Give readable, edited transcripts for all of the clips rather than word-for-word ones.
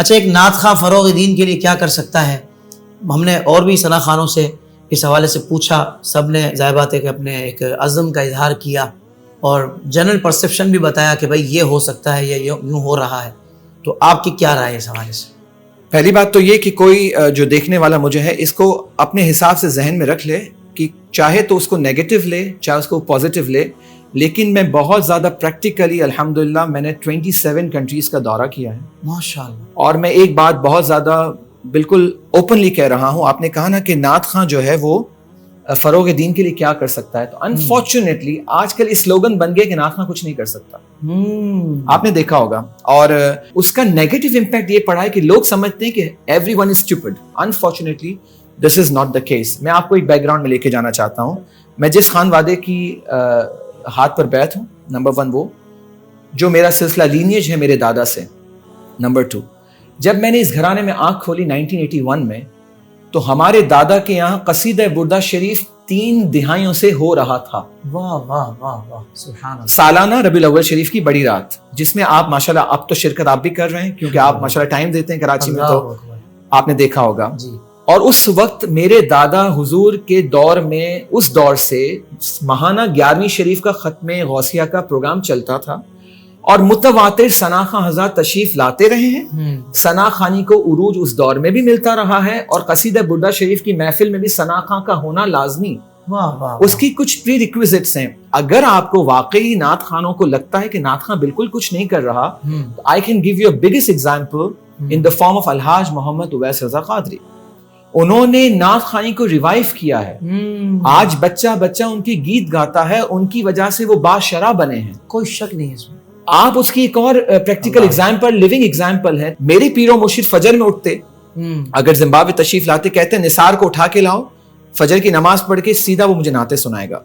اچھا، ایک نعت خواں فروغ دین کے لیے کیا کر سکتا ہے؟ ہم نے اور بھی ثنا خانوں سے اس حوالے سے پوچھا، سب نے ظاہر بات ہے کہ اپنے ایک عزم کا اظہار کیا اور جنرل پرسیپشن بھی بتایا کہ بھائی یہ ہو سکتا ہے، یہ یوں ہو رہا ہے. تو آپ کی کیا رائے ہے اس حوالے سے؟ پہلی بات تو یہ کہ کوئی جو دیکھنے والا مجھے ہے اس کو اپنے حساب سے ذہن میں رکھ لے کہ چاہے تو اس کو نیگیٹو لے چاہے اس کو پازیٹیو لے، لیکن میں بہت زیادہ پریکٹیکلی الحمدللہ میں نے 27 کنٹریز کا دورہ کیا ہے ماشاءاللہ. اور میں ایک بات بہت زیادہ بالکل اوپنلی کہہ رہا ہوں. آپ نے کہا نا کہ نعت خواں جو ہے وہ فروغ دین کے لیے کیا کر سکتا ہے، تو انفارچونیٹلی آج کل اس سلوگن بن گیا کہ نعت خواں کچھ نہیں کر سکتا. آپ نے دیکھا ہوگا اور اس کا نیگیٹو امپیکٹ یہ پڑا ہے کہ لوگ سمجھتے ہیں کہ every one is stupid. Unfortunately this is not the case. میں آپ کو ایک بیک گراؤنڈ میں لے کے جانا چاہتا ہوں. میں جس خانوادے کی ہاتھ پر بیعت ہوں، نمبر 1 وہ جو میرا سلسلہ لینیج ہے میرے دادا سے. نمبر 2 جب میں نے اس گھرانے میں آنکھ کھولی 1981 میں، تو ہمارے دادا کے یہاں قصیدہ بردہ شریف 3 دہائیوں سے ہو رہا تھا. واہ واہ واہ واہ، سبحان اللہ. سالانہ ربیع الاول شریف کی بڑی رات، جس میں آپ ماشاءاللہ اب تو شرکت آپ بھی کر رہے ہیں کیونکہ آپ ماشاءاللہ ٹائم دیتے ہیں کراچی میں، تو آپ نے دیکھا ہوگا جی. اور اس وقت میرے دادا حضور کے دور میں، اس دور سے ماہانہ 11ویں شریف کا ختم غوثیہ کا پروگرام چلتا تھا اور متواتر ثنا خواں حضرات تشریف لاتے رہے ہیں. ثنا خوانی کو عروج اس دور میں بھی ملتا رہا ہے اور قصیدہ بردہ شریف کی محفل میں بھی ثنا خواں کا ہونا لازمی. اس کی کچھ پری ریکویزٹس ہیں. اگر آپ کو واقعی نعت خوانوں کو لگتا ہے کہ نعت خواں بالکل کچھ نہیں کر رہا، I can give you a biggest example in the form of الحاج محمد اویس رضا قادری. انہوں نے نعت خوانی کو ریوائیو کیا ہے. آج بچہ بچہ ان کی گیت گاتا ہے، ان کی وجہ سے وہ باشرح بنے ہیں، کوئی شک نہیں ہے اس میں. آپ اس کی ایک اور پریکٹیکل ایگزامپل، لیونگ ایگزامپل ہے. میرے پیر و مرشد فجر میں اٹھتے، اگر زمبابوے تشریف لاتے، کہتے ہیں نثار کو اٹھا کے لاؤ، فجر کی نماز پڑھ کے سیدھا وہ مجھے نعتیں سنائے گا.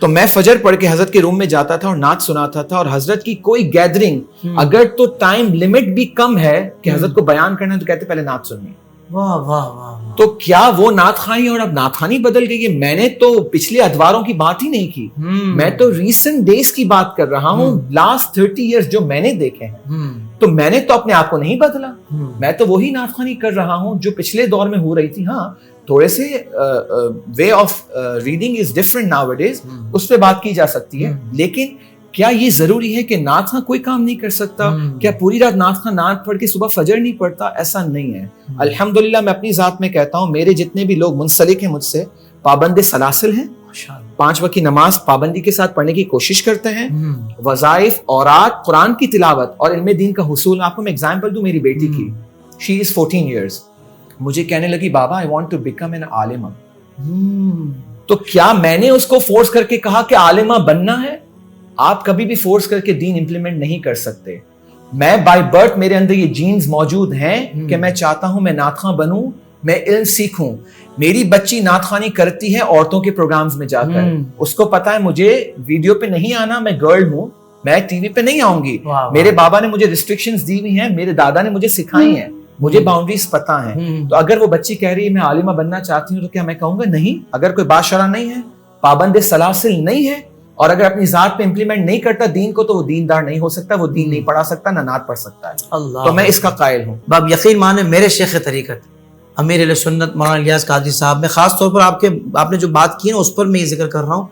تو میں فجر پڑھ کے حضرت کے روم میں جاتا تھا اور نعت سناتا تھا. اور حضرت کی کوئی گیدرنگ، اگر تو ٹائم لمٹ بھی کم ہے کہ حضرت کو بیان کرنا ہے، تو کہتے پہلے نعت سننی. واہ واہ واہ. تو کیا وہ نعت خوانی اور اب نعت خوانی بدل گئی ہے؟ میں نے تو پچھلے ادواروں کی بات ہی نہیں کی، میں تو ریسنٹ ڈیز کی بات کر رہا ہوں. لاسٹ 30 ایئرز جو میں نے دیکھے ہیں، تو میں نے تو اپنے آپ کو نہیں بدلا. میں تو وہی نعت خوانی کر رہا ہوں جو پچھلے دور میں ہو رہی تھی. ہاں تھوڑے سے way of reading is different nowadays, اس پہ بات کی جا سکتی ہے. لیکن کیا یہ ضروری ہے کہ نعت خواں کوئی کام نہیں کر سکتا؟ کیا پوری رات نعت خواں نعت پڑھ کے صبح فجر نہیں پڑھتا؟ ایسا نہیں ہے. الحمدللہ میں اپنی ذات میں کہتا ہوں، میرے جتنے بھی لوگ منسلک ہیں مجھ سے، پابند سلاسل ہیں، 5 وقت کی نماز پابندی کے ساتھ پڑھنے کی کوشش کرتے ہیں، وظائف، اوراد، قرآن کی تلاوت اور علم دین کا حصول. آپ کو میں ایگزامپل دوں میری بیٹی کی، شی از 14 ایئرز، مجھے کہنے لگی بابا I want to become an عالمہ. تو کیا میں نے اس کو فورس کر کے کہا کہ عالمہ بننا ہے؟ آپ کبھی بھی فورس کر کے دین امپلیمنٹ نہیں کر سکتے. میں بائی برتھ میرے اندر یہ جینز موجود ہیں کہ میں چاہتا ہوں میں نعت خواں بنوں، میں علم سیکھوں. میری بچی نعت خوانی کرتی ہے عورتوں کے پروگرامز میں جا کر. اس کو پتا ہے مجھے ویڈیو پہ نہیں آنا، میں گرل ہوں، میں ٹی وی پہ نہیں آؤں گی. میرے بابا نے مجھے ریسٹرکشنز دی ہوئی ہیں، میرے دادا نے مجھے سکھائی ہیں، مجھے باؤنڈریز پتا ہیں. تو اگر وہ بچی کہہ رہی ہے میں عالمہ بننا چاہتی ہوں، تو کیا میں کہوں گا نہیں؟ اگر کوئی باشرح نہیں ہے، پابند سلاسل نہیں ہے، اور اگر اپنی ذات پہ امپلیمنٹ نہیں کرتا دین کو، تو وہ دیندار نہیں ہو سکتا، وہ دین نہیں پڑھا سکتا، نہ نعت پڑھ سکتا ہے. تو میں اس کا قائل ہوں. باب یقین مانے میرے شیخ طریقت امیر اہل سنت مولانا الیاس قادری صاحب، میں خاص طور پر آپ نے جو بات کی نا اس پر میں یہ ذکر کر رہا ہوں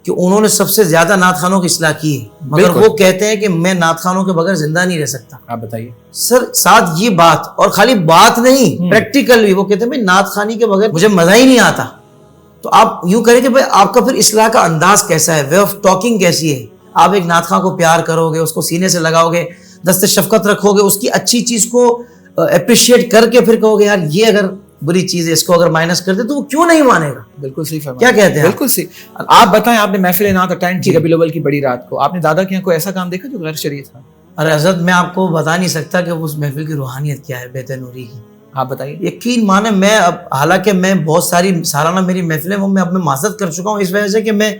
کہ انہوں نے سب سے زیادہ نعت خوانوں کی اصلاح کی ہے، مگر وہ کہتے ہیں کہ میں نعت خوانوں کے بغیر زندہ نہیں رہ سکتا. آپ بتائیے سر. ساتھ یہ بات، اور خالی بات نہیں، پریکٹیکل بھی، وہ کہتے ہیں نعت خوانی کے بغیر مجھے مزہ ہی نہیں آتا. تو آپ یوں کریں کہ بھائی آپ کا پھر اصلاح کا انداز کیسا ہے، وے آف ٹاکنگ کیسی ہے؟ آپ ایک نعت خواں کو پیار کرو گے، اس کو سینے سے لگاؤ گے، دست شفقت رکھو گے، اس کی اچھی چیز کو اپریشیٹ کر کے پھر کہو گے یار یہ اگر بری چیز ہے اس کو اگر مائنس کر دے تو وہ کیوں نہیں مانے گا. بالکل صحیح فرمایا. کیا کہتے ہیں؟ بالکل صحیح. آپ بتائیں، آپ نے محفل نعت اٹینڈ کی ربیع الاول کی بڑی رات کو، آپ نے دادا کے یہاں کوئی ایسا کام دیکھا جو غیر شرعی تھا؟ ارے حضرت میں آپ کو بتا نہیں سکتا کہ اس محفل کی روحانیت کیا ہے، بیت نوری کی. آپ بتائیے. یقین مانے میں حالانکہ میں بہت ساری سالانہ میری محفلیں وہ میں اب میں معذرت کر چکا ہوں اس وجہ سے کہ میں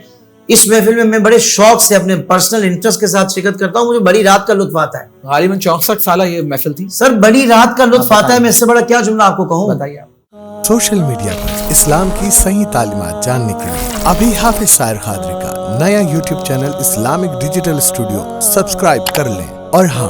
اس محفل میں بڑے شوق سے اپنے پرسنل انٹرسٹ کے ساتھ شرکت کرتا ہوں. مجھے بڑی رات کا لطف آتا ہے. غالباً 64 سالہ یہ محفل تھی. سر بڑی رات کا لطف آتا ہے. میں اس سے بڑا کیا جملہ آپ کو کہوں. بتائیے. آپ سوشل میڈیا پر اسلام کی صحیح تعلیمات جاننے کے لیے ابھی حافظ سائر قادری کا نیا YouTube channel Islamic digital studio subscribe کر لیں. اور ہاں،